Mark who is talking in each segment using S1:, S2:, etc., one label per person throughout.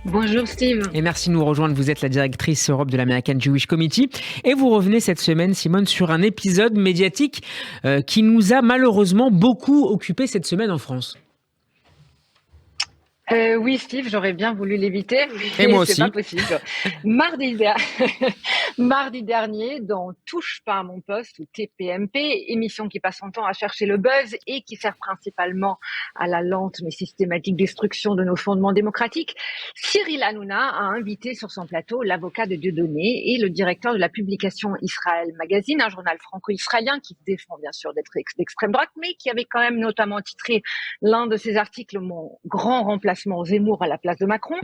S1: Bonjour Steve.
S2: Et merci de nous rejoindre. Vous êtes la directrice Europe de l'American Jewish Committee. Et vous revenez cette semaine, Simone, sur un épisode médiatique qui nous a malheureusement beaucoup occupé cette semaine en France.
S1: Oui Steve, j'aurais bien voulu l'éviter,
S2: Et
S1: mais
S2: moi
S1: c'est
S2: aussi.
S1: pas possible. Mardi, Mardi dernier, dans Touche pas à mon poste ou TPMP, émission qui passe son temps à chercher le buzz et qui sert principalement à la lente mais systématique destruction de nos fondements démocratiques, Cyril Hanouna a invité sur son plateau l'avocat de Dieudonné et le directeur de la publication Israël Magazine, un journal franco-israélien qui se défend bien sûr d'être d'extrême droite, mais qui avait quand même notamment titré l'un de ses articles « Mon grand remplacement Zemmour à la place de Macron ».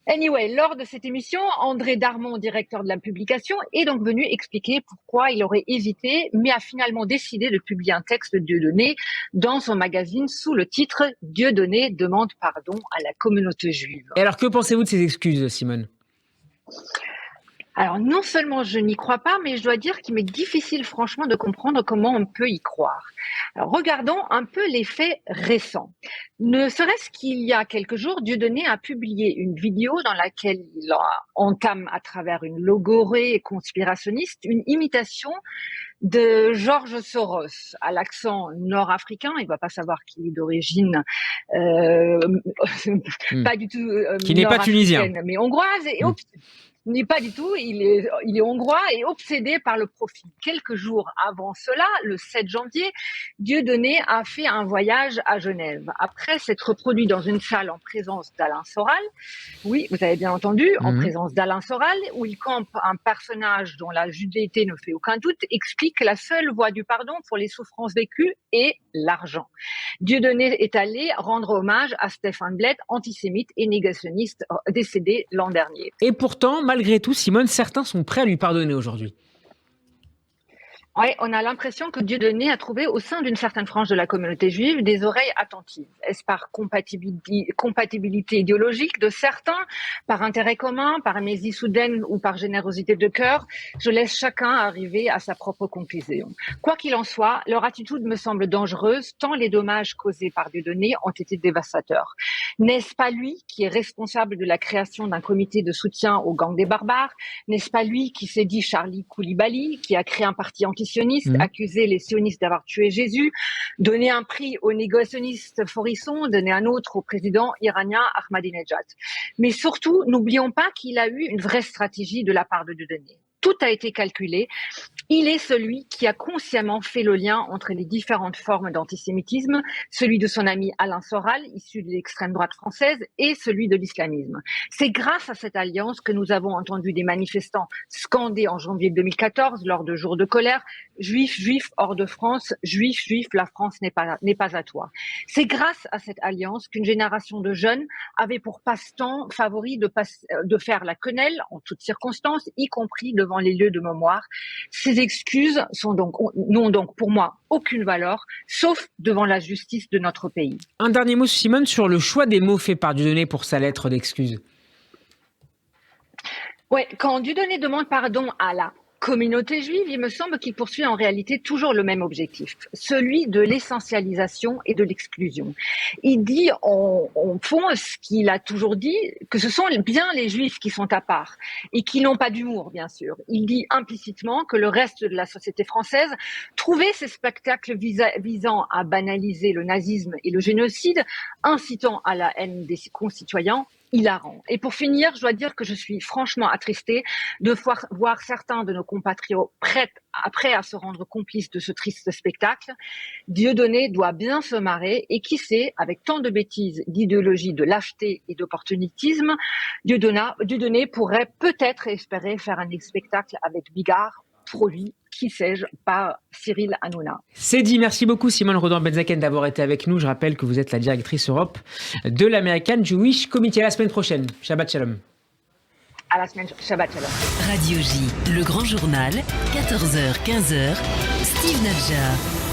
S1: Anyway, lors de cette émission, André Darmon, directeur de la publication, est donc venu expliquer pourquoi il aurait hésité, mais a finalement décidé de publier un texte de Dieudonné dans son magazine sous le titre « Dieudonné demande pardon à la communauté juive ».
S2: Et alors, que pensez-vous de ces excuses, Simone ?
S1: Alors, non seulement je n'y crois pas, mais je dois dire qu'il m'est difficile, franchement, de comprendre comment on peut y croire. Alors, regardons un peu les faits récents. Ne serait-ce qu'il y a quelques jours, Dieudonné a publié une vidéo dans laquelle il entame, à travers une logorée conspirationniste, une imitation de George Soros, à l'accent nord-africain. Il ne va pas savoir qu'il est d'origine pas du tout
S2: qui n'est pas tunisien,
S1: mais hongroise et n'est pas du tout, il est hongrois et obsédé par le profit. Quelques jours avant cela, le 7 janvier, Dieudonné a fait un voyage à Genève. Après s'être produit dans une salle en présence d'Alain Soral, oui, vous avez bien entendu, en présence d'Alain Soral, où il campe un personnage dont la judéité ne fait aucun doute, explique que la seule voie du pardon pour les souffrances vécues est l'argent. Dieudonné est allé rendre hommage à Stéphane Blett, antisémite et négationniste décédé l'an dernier.
S2: Et pourtant, malgré tout, Simone, certains sont prêts à lui pardonner aujourd'hui.
S1: Oui, on a l'impression que Dieudonné a trouvé au sein d'une certaine frange de la communauté juive des oreilles attentives. Est-ce par compatibilité idéologique de certains, par intérêt commun, par amnésie soudaine ou par générosité de cœur? Je laisse chacun arriver à sa propre conclusion. Quoi qu'il en soit, leur attitude me semble dangereuse tant les dommages causés par Dieudonné ont été dévastateurs. N'est-ce pas lui qui est responsable de la création d'un comité de soutien aux gangs des barbares? N'est-ce pas lui qui s'est dit Charlie Koulibaly, qui a créé un parti antisioniste, accusé les sionistes d'avoir tué Jésus, donné un prix au négationniste Forisson, donné un autre au président iranien Ahmadinejad? Mais surtout, n'oublions pas qu'il a eu une vraie stratégie de la part de Dieudonné. Tout a été calculé. Il est celui qui a consciemment fait le lien entre les différentes formes d'antisémitisme, celui de son ami Alain Soral, issu de l'extrême droite française, et celui de l'islamisme. C'est grâce à cette alliance que nous avons entendu des manifestants scander en janvier 2014, lors de jours de colère, « Juifs, juifs, hors de France, juifs, juifs, la France n'est pas à toi ». C'est grâce à cette alliance qu'une génération de jeunes avait pour passe-temps favori de faire la quenelle en toutes circonstances, y compris devant les lieux de mémoire. Ces excuses n'ont donc pour moi aucune valeur, sauf devant la justice de notre pays.
S2: Un dernier mot, Simone, sur le choix des mots fait par Dieudonné pour sa lettre d'excuse.
S1: Ouais, quand Dieudonné demande pardon à la communauté juive, il me semble qu'il poursuit en réalité toujours le même objectif, celui de l'essentialisation et de l'exclusion. Il dit en fond ce qu'il a toujours dit, que ce sont bien les juifs qui sont à part et qui n'ont pas d'humour, bien sûr. Il dit implicitement que le reste de la société française trouvait ces spectacles visant à banaliser le nazisme et le génocide, incitant à la haine des concitoyens, hilarant. Et pour finir, je dois dire que je suis franchement attristée de voir certains de nos compatriotes prêts à se rendre complices de ce triste spectacle. Dieudonné doit bien se marrer et qui sait, avec tant de bêtises, d'idéologie, de lâcheté et d'opportunisme, Dieudonné pourrait peut-être espérer faire un spectacle avec Bigard, produit, qui sais-je, par Cyril Hanouna.
S2: C'est dit, merci beaucoup Simone Rodin-Benzaken d'avoir été avec nous. Je rappelle que vous êtes la directrice Europe de l'American Jewish Committee. À la semaine prochaine. Shabbat Shalom.
S1: À la semaine, Shabbat Shalom.
S3: Radio J, le grand journal, 14h-15h, Steve Nadjar.